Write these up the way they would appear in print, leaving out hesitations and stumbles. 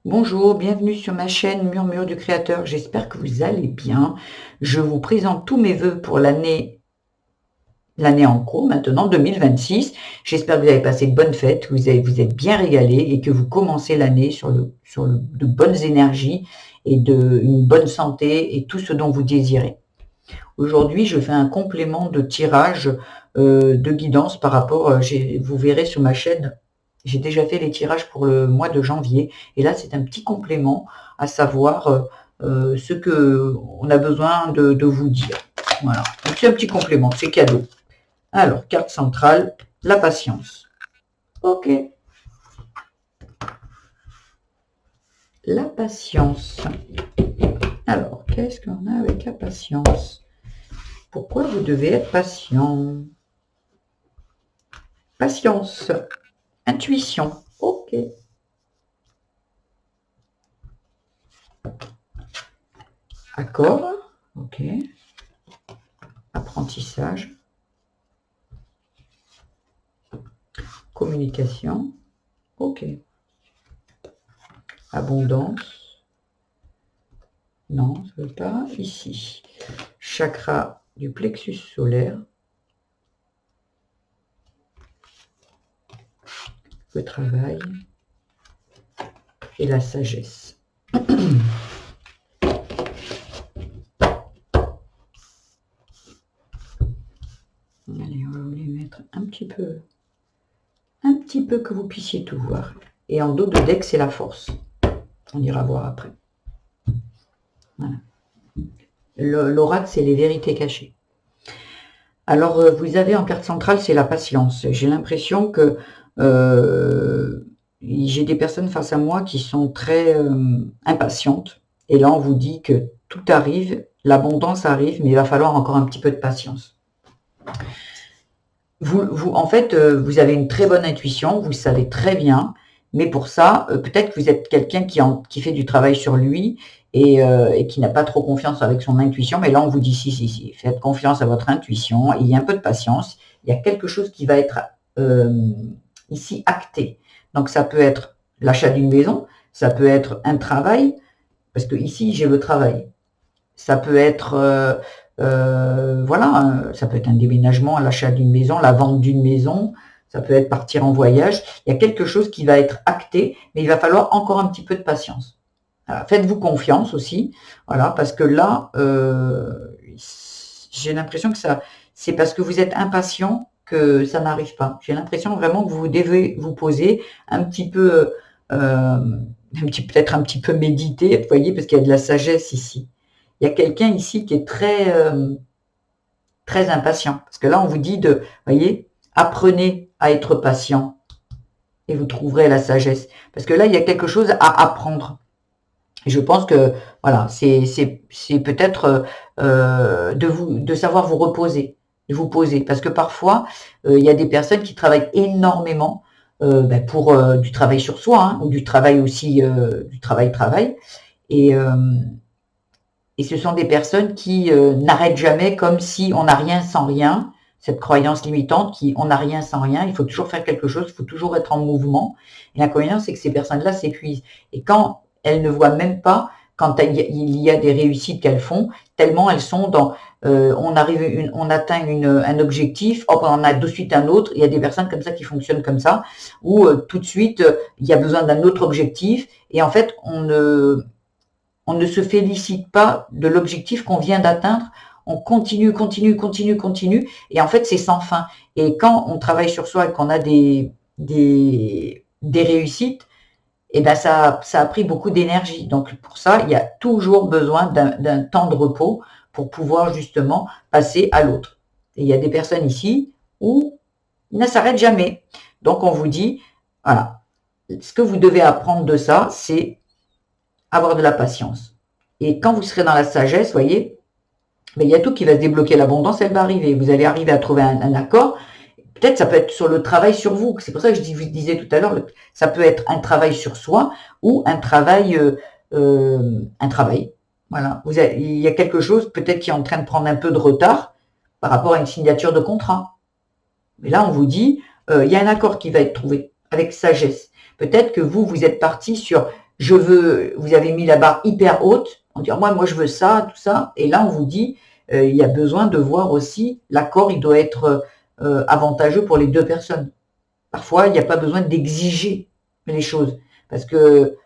Bonjour, bienvenue sur ma chaîne Murmure du Créateur. J'espère que vous allez bien. Je vous présente tous mes vœux pour l'année en cours, maintenant 2026. J'espère que vous avez passé de bonnes fêtes, que vous êtes bien régalés et que vous commencez l'année de bonnes énergies et une bonne santé et tout ce dont vous désirez. Aujourd'hui, je fais un complément de tirage de guidance par rapport, vous verrez sur ma chaîne, j'ai déjà fait les tirages pour le mois de janvier. Et là, c'est un petit complément, à savoir ce que on a besoin de vous dire. Voilà. Donc, c'est un petit complément, c'est cadeau. Alors, carte centrale, la patience. Ok. La patience. Alors, qu'est-ce qu'on a avec la patience? Pourquoi vous devez être patient? Patience. Intuition. Ok. Accord. Ok. Apprentissage. Communication. Ok. Abondance. Non, ça ne veut pas. Ici. Chakra du plexus solaire. Le travail. Et la sagesse. Allez, on va vous les mettre un petit peu que vous puissiez tout voir. Et en dos de deck, c'est la force. On ira voir après. Voilà. L'oracle, c'est les vérités cachées. Alors, vous avez en carte centrale, c'est la patience. J'ai l'impression que j'ai des personnes face à moi qui sont très impatientes. Et là, on vous dit que tout arrive, l'abondance arrive, mais il va falloir encore un petit peu de patience. En fait, vous avez une très bonne intuition, vous le savez très bien, mais pour ça, peut-être que vous êtes quelqu'un qui fait du travail sur lui et qui n'a pas trop confiance avec son intuition, mais là, on vous dit si, faites confiance à votre intuition, ayez un peu de patience, il y a quelque chose qui va être ici acté. Donc, ça peut être l'achat d'une maison, ça peut être un travail, parce que ici, j'ai le travail. Ça peut être voilà, ça peut être un déménagement, l'achat d'une maison, la vente d'une maison, ça peut être partir en voyage. Il y a quelque chose qui va être acté, mais il va falloir encore un petit peu de patience. Voilà, faites-vous confiance aussi, voilà, parce que là, j'ai l'impression que c'est parce que vous êtes impatient que ça n'arrive pas. J'ai l'impression vraiment que vous devez vous poser un petit peu, peut-être un petit peu méditer, vous voyez, parce qu'il y a de la sagesse ici. Il y a quelqu'un ici qui est très impatient. Parce que là, on vous dit voyez, apprenez à être patient et vous trouverez la sagesse. Parce que là, il y a quelque chose à apprendre. Et je pense que, voilà, c'est peut-être de savoir vous reposer, de vous poser. Parce que parfois, il y a des personnes qui travaillent énormément pour du travail sur soi, hein, ou du travail aussi, du travail. Et, et ce sont des personnes qui n'arrêtent jamais comme si on n'a rien sans rien, cette croyance limitante qui on n'a rien sans rien, il faut toujours faire quelque chose, il faut toujours être en mouvement. Et l'inconvénient, c'est que ces personnes-là s'épuisent. Et quand elles ne voient même pas, quand il y a des réussites qu'elles font, tellement elles sont dans, on atteint un objectif, hop, on en a de suite un autre. Il y a des personnes comme ça qui fonctionnent comme ça, où tout de suite, il y a besoin d'un autre objectif. Et en fait, on ne se félicite pas de l'objectif qu'on vient d'atteindre. On continue. Et en fait, c'est sans fin. Et quand on travaille sur soi et qu'on a des réussites, et ben ça a pris beaucoup d'énergie. Donc pour ça, il y a toujours besoin d'un temps de repos pour pouvoir justement passer à l'autre. Et il y a des personnes ici où ils ne s'arrêtent jamais. Donc on vous dit, voilà, ce que vous devez apprendre de ça, c'est avoir de la patience. Et quand vous serez dans la sagesse, voyez, mais il y a tout qui va se débloquer. L'abondance, elle va arriver. Vous allez arriver à trouver un accord. Peut-être ça peut être sur le travail sur vous. C'est pour ça que je vous disais tout à l'heure, ça peut être un travail sur soi ou un travail. Voilà. Il y a quelque chose peut-être qui est en train de prendre un peu de retard par rapport à une signature de contrat. Mais là, on vous dit, il y a un accord qui va être trouvé avec sagesse. Peut-être que vous êtes parti sur vous avez mis la barre hyper haute, on dit moi je veux ça, tout ça, et là on vous dit il y a besoin de voir aussi l'accord, il doit être avantageux pour les deux personnes. Parfois, il n'y a pas besoin d'exiger les choses, parce que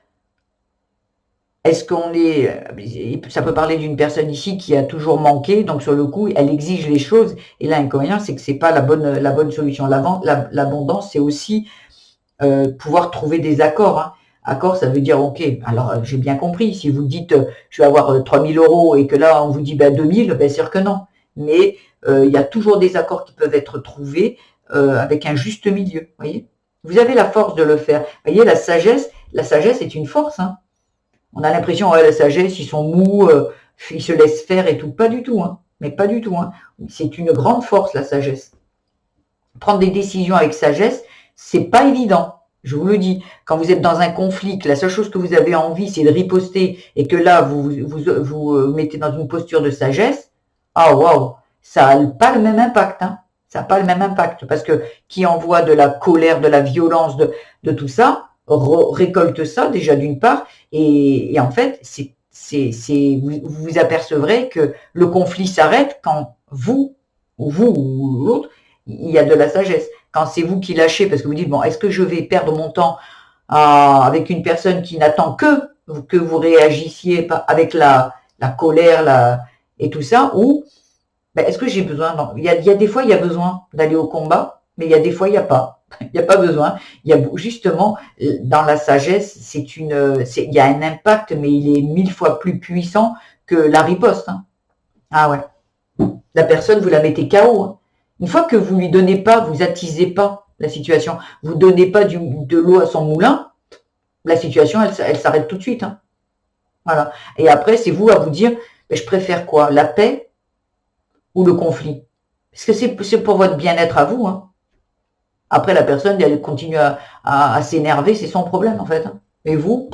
est-ce qu'on est, ça peut parler d'une personne ici qui a toujours manqué, donc sur le coup, elle exige les choses, et l'inconvénient, c'est que c'est pas la bonne solution. L'abondance, c'est aussi pouvoir trouver des accords. Hein. Accord, ça veut dire, ok, alors j'ai bien compris, si vous dites, je vais avoir 3000 € et que là, on vous dit 2000, bien sûr que non. Mais il y a toujours des accords qui peuvent être trouvés avec un juste milieu, voyez. Vous avez la force de le faire. Vous voyez, la sagesse est une force. Hein. On a l'impression, la sagesse, ils sont mous, ils se laissent faire et tout. Pas du tout, hein. Mais pas du tout. Hein. C'est une grande force, la sagesse. Prendre des décisions avec sagesse, c'est pas évident. Je vous le dis, quand vous êtes dans un conflit, que la seule chose que vous avez envie, c'est de riposter, et que là, vous mettez dans une posture de sagesse, ah waouh, ça n'a pas le même impact. Hein. Ça n'a pas le même impact, parce que qui envoie de la colère, de la violence, de tout ça, récolte ça déjà d'une part, et en fait, vous vous apercevrez que le conflit s'arrête quand vous ou l'autre, il y a de la sagesse. Quand c'est vous qui lâchez, parce que vous dites, bon, est-ce que je vais perdre mon temps avec une personne qui n'attend que vous réagissiez avec la colère et tout ça, ou est-ce que j'ai besoin? Non. Il y a des fois, il y a besoin d'aller au combat, mais il y a des fois, il n'y a pas. Il n'y a pas besoin. Il y a justement, dans la sagesse, il y a un impact, mais il est 1000 fois plus puissant que la riposte. Hein. Ah ouais. La personne, vous la mettez KO. Hein. Une fois que vous lui donnez pas, vous attisez pas la situation, vous donnez pas de l'eau à son moulin, la situation, elle s'arrête tout de suite. Hein. Voilà. Et après, c'est vous à vous dire, je préfère quoi? La paix ou le conflit? Parce que c'est pour votre bien-être à vous. Hein. Après, la personne, elle continue à s'énerver, c'est son problème en fait. Hein. Et vous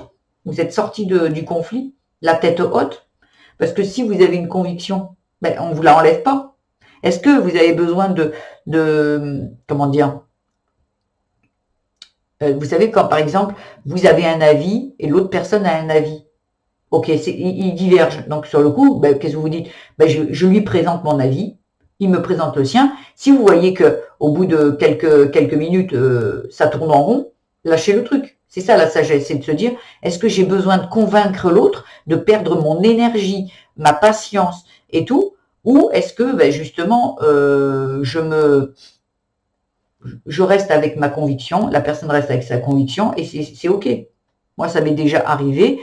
êtes sorti du conflit, la tête haute, parce que si vous avez une conviction, on ne vous la enlève pas. Est-ce que vous avez besoin de comment dire, vous savez, quand par exemple, vous avez un avis et l'autre personne a un avis. Ok, ils divergent. Donc sur le coup, qu'est-ce que vous dites? Je lui présente mon avis, il me présente le sien. Si vous voyez que au bout de quelques minutes, ça tourne en rond, lâchez le truc. C'est ça la sagesse, c'est de se dire, est-ce que j'ai besoin de convaincre l'autre, de perdre mon énergie, ma patience et tout, ou est-ce que justement je reste avec ma conviction, la personne reste avec sa conviction et c'est ok. Moi, ça m'est déjà arrivé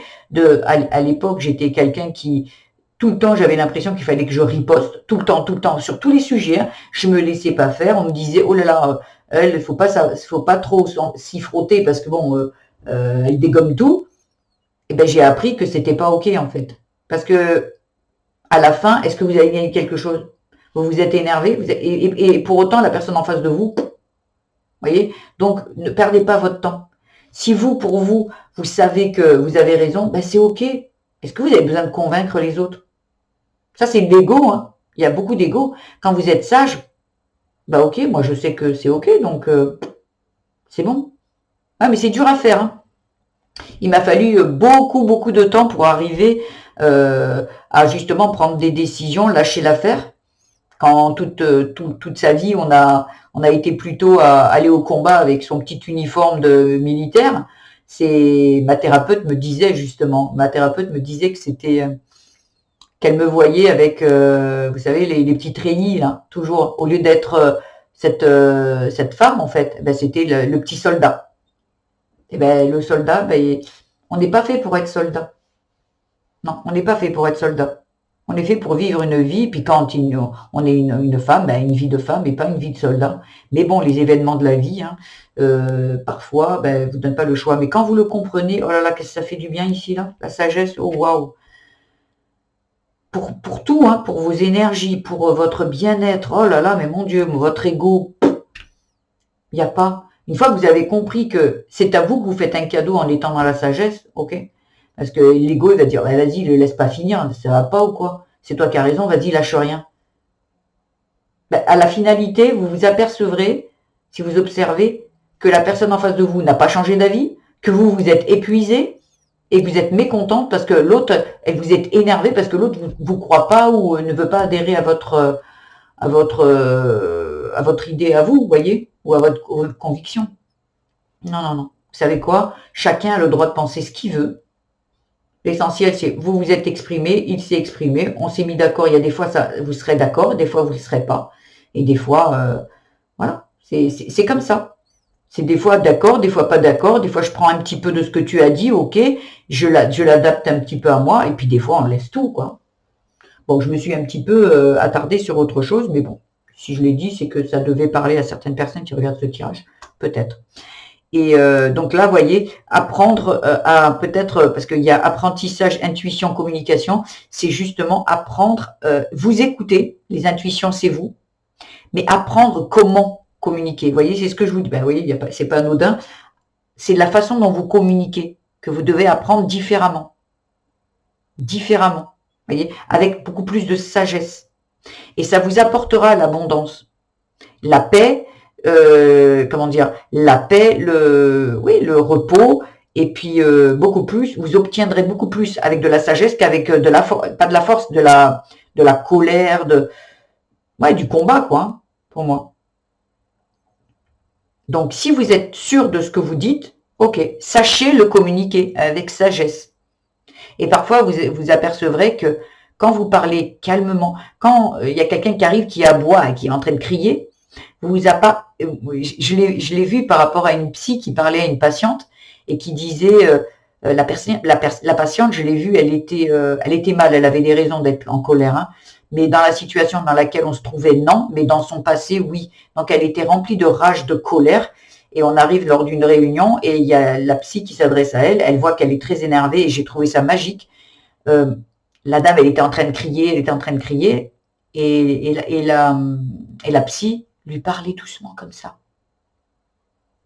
à l'époque, j'étais quelqu'un qui tout le temps, j'avais l'impression qu'il fallait que je riposte tout le temps, sur tous les sujets. Hein. Je me laissais pas faire. On me disait, oh là là, elle, faut pas trop s'y frotter parce que bon, elle dégomme tout. Et j'ai appris que c'était pas ok en fait, parce que à la fin, est-ce que vous avez gagné quelque chose? Vous vous êtes énervé, et pour autant la personne en face de vous, voyez. Donc ne perdez pas votre temps. Si pour vous, vous savez que vous avez raison, c'est ok. Est-ce que vous avez besoin de convaincre les autres? Ça, c'est de l'ego. Hein. Il y a beaucoup d'ego. Quand vous êtes sage, ok, moi je sais que c'est ok, donc c'est bon. Ah, mais c'est dur à faire. Hein. Il m'a fallu beaucoup de temps pour arriver à justement prendre des décisions, lâcher l'affaire. Quand toute sa vie, on a été plutôt à aller au combat avec son petit uniforme de militaire. Ma thérapeute me disait justement, que c'était qu'elle me voyait avec, vous savez, les petits treillis là, toujours, au lieu d'être cette femme en fait, c'était le petit soldat. Et le soldat, on n'est pas fait pour être soldat. Non, on n'est pas fait pour être soldat. On est fait pour vivre une vie, puis quand on est une femme, une vie de femme et pas une vie de soldat. Mais bon, les événements de la vie, hein, parfois, vous donnent pas le choix. Mais quand vous le comprenez, oh là là, qu'est-ce que ça fait du bien ici, là? La sagesse, oh waouh! Pour tout, hein, pour vos énergies, pour votre bien-être, oh là là, mais mon Dieu, votre ego, il n'y a pas. Une fois que vous avez compris que c'est à vous que vous faites un cadeau en étant dans la sagesse, ok? Parce que l'ego, il va dire, vas-y, le laisse pas finir, ça va pas ou quoi? C'est toi qui as raison, vas-y, lâche rien. À la finalité, vous vous apercevrez, si vous observez, que la personne en face de vous n'a pas changé d'avis, que vous êtes épuisé, et que vous êtes mécontente parce que l'autre, elle vous est énervée parce que l'autre vous croit pas ou ne veut pas adhérer à votre idée à vous, vous voyez, ou à votre conviction. Non, non, non. Vous savez quoi? Chacun a le droit de penser ce qu'il veut. L'essentiel, c'est vous vous êtes exprimé, il s'est exprimé, on s'est mis d'accord. Il y a des fois, vous serez d'accord, des fois, vous ne serez pas. Et des fois, voilà, c'est comme ça. C'est des fois d'accord, des fois pas d'accord. Des fois, je prends un petit peu de ce que tu as dit, ok, je l'adapte un petit peu à moi. Et puis, des fois, on laisse tout, quoi. Bon, je me suis un petit peu attardée sur autre chose, mais bon, si je l'ai dit, c'est que ça devait parler à certaines personnes qui regardent ce tirage, peut-être. Et donc là, vous voyez, apprendre à peut-être, parce qu'il y a apprentissage, intuition, communication, c'est justement apprendre, vous écoutez, les intuitions, c'est vous, mais apprendre comment communiquer. Vous voyez, c'est ce que je vous dis. Ben, vous voyez, c'est pas anodin. C'est la façon dont vous communiquez que vous devez apprendre différemment. Différemment. Vous voyez, avec beaucoup plus de sagesse. Et ça vous apportera l'abondance, la paix, comment dire, la paix, le repos, et puis beaucoup plus, vous obtiendrez beaucoup plus avec de la sagesse qu'avec de la force, pas de la force, de la colère, du combat, quoi, hein, pour moi. Donc, si vous êtes sûr de ce que vous dites, ok, sachez le communiquer avec sagesse. Et parfois, vous apercevrez que quand vous parlez calmement, quand il y a quelqu'un qui arrive, qui aboie et qui est en train de crier, vous a pas, je l'ai vu par rapport à une psy qui parlait à une patiente et qui disait, la patiente, je l'ai vue, elle était mal, elle avait des raisons d'être en colère, hein, mais dans la situation dans laquelle on se trouvait, non, mais dans son passé, oui. Donc elle était remplie de rage, de colère, et on arrive lors d'une réunion et il y a la psy qui s'adresse à elle, elle voit qu'elle est très énervée et j'ai trouvé ça magique. La dame, elle était en train de crier, et la psy lui parlait doucement comme ça.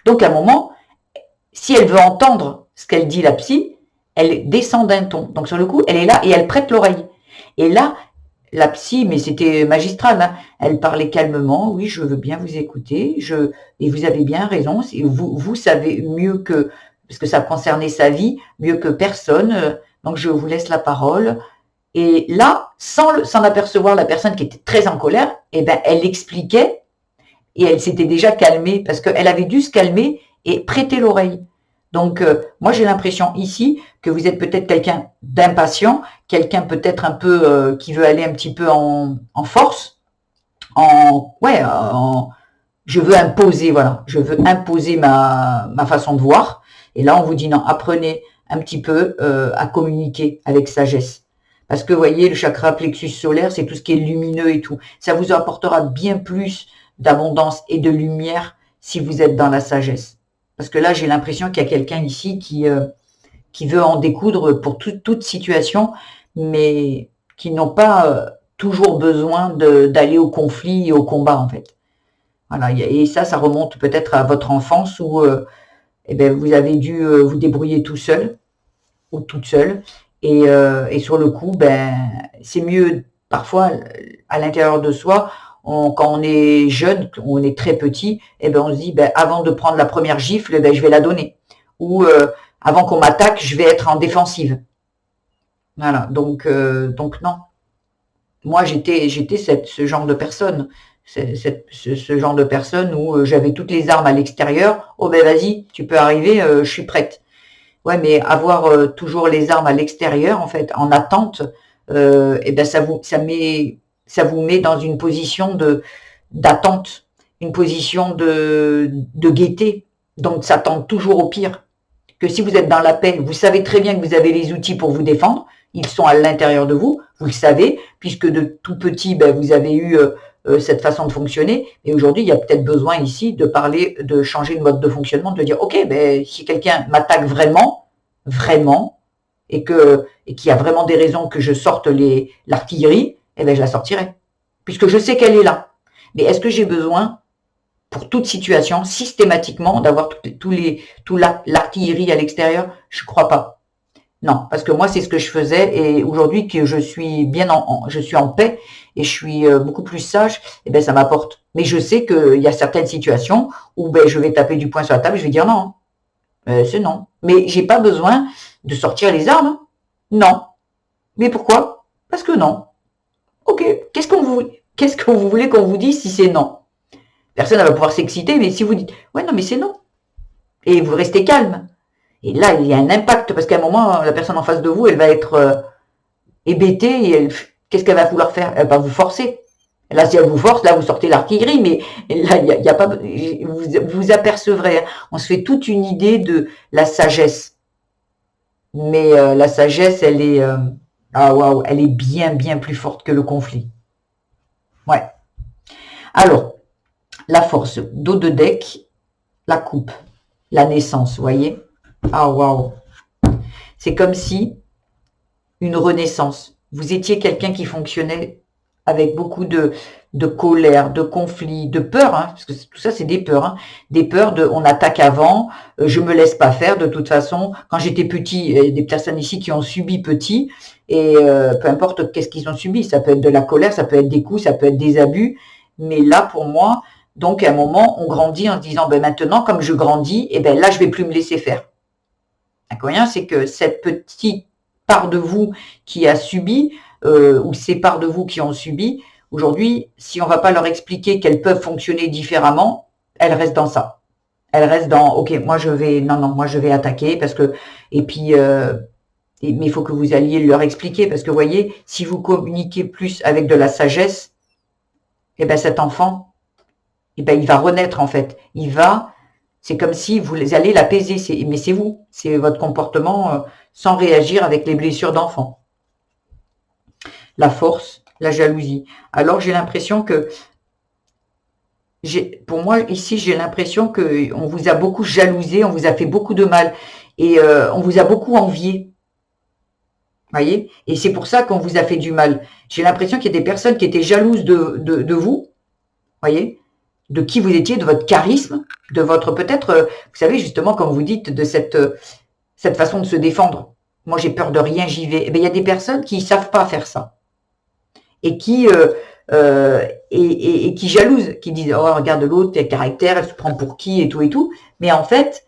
Donc à un moment, si elle veut entendre ce qu'elle dit la psy, elle descend d'un ton. Donc sur le coup, elle est là et elle prête l'oreille. Et là, la psy, mais c'était magistral, hein, elle parlait calmement, oui, je veux bien vous écouter, et vous avez bien raison, vous savez mieux que, parce que ça concernait sa vie, mieux que personne, donc je vous laisse la parole. Et là, sans s'en apercevoir, la personne qui était très en colère, eh ben, elle expliquait et elle s'était déjà calmée parce qu'elle avait dû se calmer et prêter l'oreille. Donc, moi, j'ai l'impression ici que vous êtes peut-être quelqu'un d'impatient, quelqu'un peut-être un peu qui veut aller un petit peu en force, je veux imposer, voilà, je veux imposer ma façon de voir. Et là, on vous dit non, apprenez un petit peu à communiquer avec sagesse. Parce que, vous voyez, le chakra plexus solaire, c'est tout ce qui est lumineux et tout. Ça vous apportera bien plus d'abondance et de lumière si vous êtes dans la sagesse. Parce que là, j'ai l'impression qu'il y a quelqu'un ici qui veut en découdre pour toute situation, mais qui n'ont pas toujours besoin d'aller au conflit et au combat, en fait. Voilà, et ça remonte peut-être à votre enfance où vous avez dû vous débrouiller tout seul ou toute seule. Et sur le coup, c'est mieux parfois à l'intérieur de soi, quand on est jeune, on est très petit, on se dit, avant de prendre la première gifle, je vais la donner. Ou avant qu'on m'attaque, je vais être en défensive. Voilà, donc non. Moi, j'étais ce genre de personne. Ce genre de personne où j'avais toutes les armes à l'extérieur. Oh vas-y, tu peux arriver, je suis prête. Ouais, mais avoir toujours les armes à l'extérieur, en fait, en attente, ça vous met dans une position d'attente, une position de gaieté. Donc, ça tend toujours au pire. Que si vous êtes dans la paix, vous savez très bien que vous avez les outils pour vous défendre. Ils sont à l'intérieur de vous, vous le savez, puisque de tout petit, vous avez eu cette façon de fonctionner. Et aujourd'hui, il y a peut-être besoin ici de parler, de changer de mode de fonctionnement, de dire, ok, si quelqu'un m'attaque vraiment, et qu'il y a vraiment des raisons que je sorte l'artillerie, je la sortirai, puisque je sais qu'elle est là. Mais est-ce que j'ai besoin, pour toute situation, systématiquement, d'avoir tout l'artillerie à l'extérieur? Je ne crois pas. Non, parce que moi, c'est ce que je faisais, et aujourd'hui que je suis je suis en paix et je suis beaucoup plus sage, ça m'apporte. Mais je sais qu'il y a certaines situations où je vais taper du poing sur la table, je vais dire non, c'est non. Mais j'ai pas besoin de sortir les armes? Non. Mais pourquoi? Parce que non. Ok, qu'est-ce que vous voulez qu'on vous dise si c'est non? Personne ne va pouvoir s'exciter, mais si vous dites, ouais, non, mais c'est non. Et vous restez calme. Et là, il y a un impact, parce qu'à un moment, la personne en face de vous, elle va être hébétée, et qu'est-ce qu'elle va vouloir faire? Elle va vous forcer. Là, si elle vous force, là, vous sortez l'artillerie, mais là, il y a pas, vous apercevrez, hein, on se fait toute une idée de la sagesse. Mais la sagesse, elle est, ah waouh, elle est bien, bien plus forte que le conflit. Ouais. Alors, la force, dos de deck, la coupe, la naissance, vous voyez? Ah waouh. C'est comme si une renaissance. Vous étiez quelqu'un qui fonctionnait avec beaucoup de colère, de conflit, de peur, hein, parce que tout ça, c'est des peurs. Hein, des peurs de on attaque avant, je me laisse pas faire. De toute façon, quand j'étais petit, il y a des personnes ici qui ont subi petit, et peu importe qu'est-ce qu'ils ont subi, ça peut être de la colère, ça peut être des coups, ça peut être des abus. Mais là, pour moi, donc à un moment, on grandit en se disant, ben maintenant, comme je grandis, et ben là, je vais plus me laisser faire. L'inconvénient, c'est que cette petite part de vous qui a subi, ou ces parts de vous qui ont subi, aujourd'hui, si on ne va pas leur expliquer qu'elles peuvent fonctionner différemment, elles restent dans ça. Elles restent dans, ok, moi je vais, non, non, moi je vais attaquer parce que, et puis, mais il faut que vous alliez leur expliquer parce que, vous voyez, si vous communiquez plus avec de la sagesse, eh ben cet enfant, eh ben il va renaître en fait. C'est comme si vous allez l'apaiser, mais c'est vous, c'est votre comportement sans réagir avec les blessures d'enfant. La force, la jalousie. Alors j'ai l'impression que, pour moi ici, j'ai l'impression qu'on vous a beaucoup jalousé, on vous a fait beaucoup de mal et on vous a beaucoup envié. Voyez? Et c'est pour ça qu'on vous a fait du mal. J'ai l'impression qu'il y a des personnes qui étaient jalouses de vous, voyez, de qui vous étiez, de votre charisme, de votre peut-être, vous savez justement comme vous dites, de cette façon de se défendre. Moi j'ai peur de rien, j'y vais. Eh bien, il y a des personnes qui ne savent pas faire ça et qui qui jalousent, qui disent oh regarde l'autre, tel caractère, elle se prend pour qui et tout, mais en fait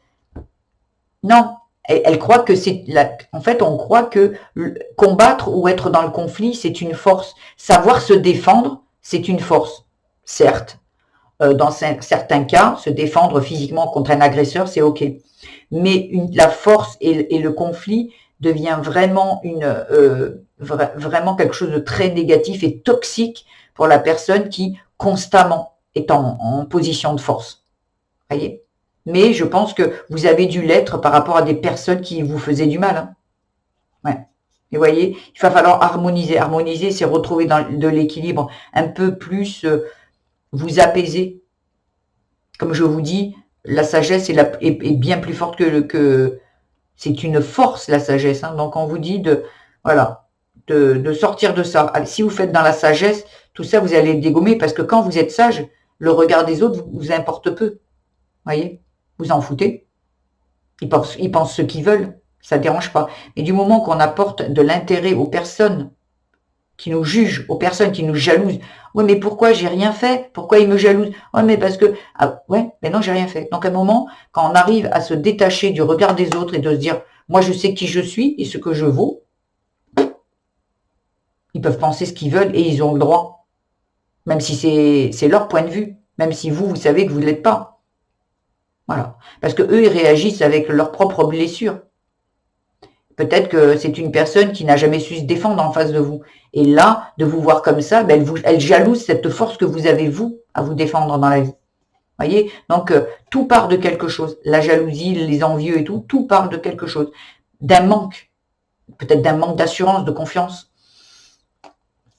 non. Elle croit que en fait, on croit que combattre ou être dans le conflit, c'est une force. Savoir se défendre, c'est une force. Certes, dans certains cas, se défendre physiquement contre un agresseur, c'est ok. Mais la force et le conflit devient vraiment vraiment quelque chose de très négatif et toxique pour la personne qui constamment est en position de force. Voyez? Mais je pense que vous avez dû l'être par rapport à des personnes qui vous faisaient du mal. Hein. Ouais. Et vous voyez, il va falloir harmoniser. Harmoniser, c'est retrouver de l'équilibre, un peu plus vous apaiser. Comme je vous dis, la sagesse est bien plus forte que c'est une force, la sagesse. Hein. Donc on vous dit de sortir de ça. Si vous faites dans la sagesse, tout ça, vous allez le dégommer parce que quand vous êtes sage, le regard des autres vous importe peu. Voyez, vous en foutez. Ils pensent ce qu'ils veulent, ça ne dérange pas. Mais du moment qu'on apporte de l'intérêt aux personnes qui nous jugent, aux personnes qui nous jalousent, ouais, mais pourquoi j'ai rien fait? Pourquoi ils me jalousent? Ouais, mais parce que, ouais, mais non, j'ai rien fait. Donc à un moment, quand on arrive à se détacher du regard des autres et de se dire, moi je sais qui je suis et ce que je vaux, ils peuvent penser ce qu'ils veulent et ils ont le droit. Même si c'est leur point de vue. Même si vous savez que vous ne l'êtes pas. Voilà. Parce que eux, ils réagissent avec leurs propres blessures. Peut-être que c'est une personne qui n'a jamais su se défendre en face de vous. Et là, de vous voir comme ça, ben elle jalouse cette force que vous avez, vous, à vous défendre dans la vie. Voyez? Donc, tout part de quelque chose. La jalousie, les envieux et tout part de quelque chose. D'un manque. Peut-être d'un manque d'assurance, de confiance.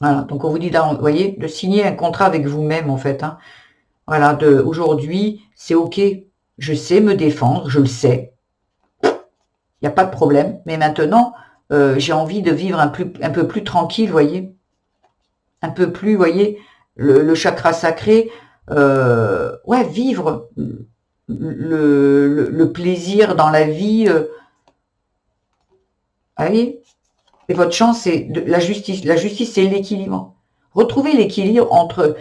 Voilà. Donc, on vous dit, vous voyez, de signer un contrat avec vous-même, en fait. Hein. Voilà. Aujourd'hui, c'est OK. Je sais me défendre, je le sais. Il n'y a pas de problème. Mais maintenant, j'ai envie de vivre un peu plus tranquille, voyez. Un peu plus, voyez, le chakra sacré. Ouais, vivre le plaisir dans la vie. Voyez. Et votre chance, c'est la justice. La justice, c'est l'équilibre. Retrouver l'équilibre entre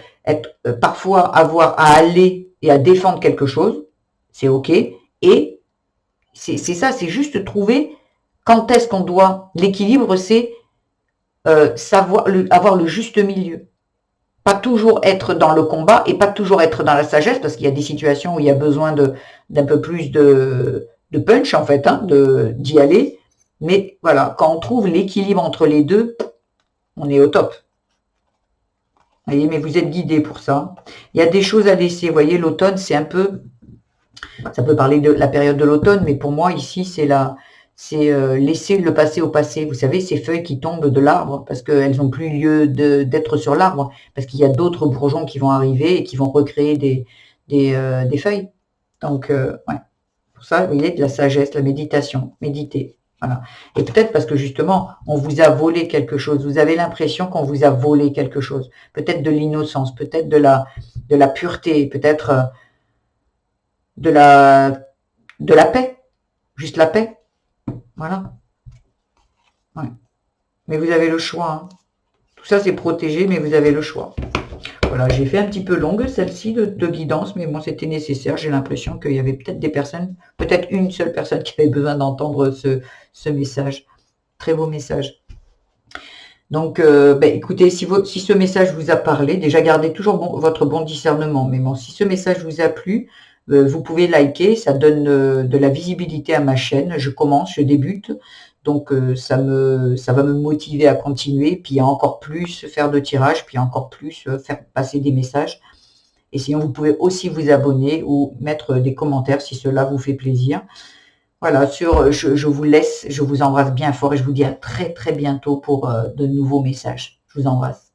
parfois avoir à aller et à défendre quelque chose. C'est OK. Et c'est ça, c'est juste trouver quand est-ce qu'on doit... L'équilibre, c'est savoir avoir le juste milieu. Pas toujours être dans le combat et pas toujours être dans la sagesse, parce qu'il y a des situations où il y a besoin d'un peu plus de punch, en fait, hein, d'y aller. Mais voilà, quand on trouve l'équilibre entre les deux, on est au top. Vous voyez, mais vous êtes guidé pour ça. Il y a des choses à laisser. Vous voyez, l'automne, c'est un peu... Ça peut parler de la période de l'automne, mais pour moi, ici, c'est laisser le passé au passé. Vous savez, ces feuilles qui tombent de l'arbre, parce qu'elles n'ont plus lieu d'être sur l'arbre, parce qu'il y a d'autres bourgeons qui vont arriver et qui vont recréer des feuilles. Donc, ouais. Pour ça, vous voyez, de la sagesse, la méditation, méditer. Voilà. Et peut-être parce que justement, on vous a volé quelque chose. Vous avez l'impression qu'on vous a volé quelque chose. Peut-être de l'innocence, peut-être de la pureté, peut-être de la paix. Juste la paix. Voilà. Ouais. Mais vous avez le choix. Hein. Tout ça, c'est protégé, mais vous avez le choix. Voilà, j'ai fait un petit peu longue celle-ci de guidance, mais bon, c'était nécessaire. J'ai l'impression qu'il y avait peut-être des personnes, peut-être une seule personne qui avait besoin d'entendre ce message. Très beau message. Donc, écoutez, si ce message vous a parlé, déjà gardez toujours votre bon discernement. Mais bon, si ce message vous a plu, vous pouvez liker, ça donne de la visibilité à ma chaîne. Je débute. Donc, ça va me motiver à continuer, puis à encore plus faire de tirages, puis encore plus faire passer des messages. Et sinon, vous pouvez aussi vous abonner ou mettre des commentaires si cela vous fait plaisir. Voilà, je vous laisse, je vous embrasse bien fort et je vous dis à très très bientôt pour de nouveaux messages. Je vous embrasse.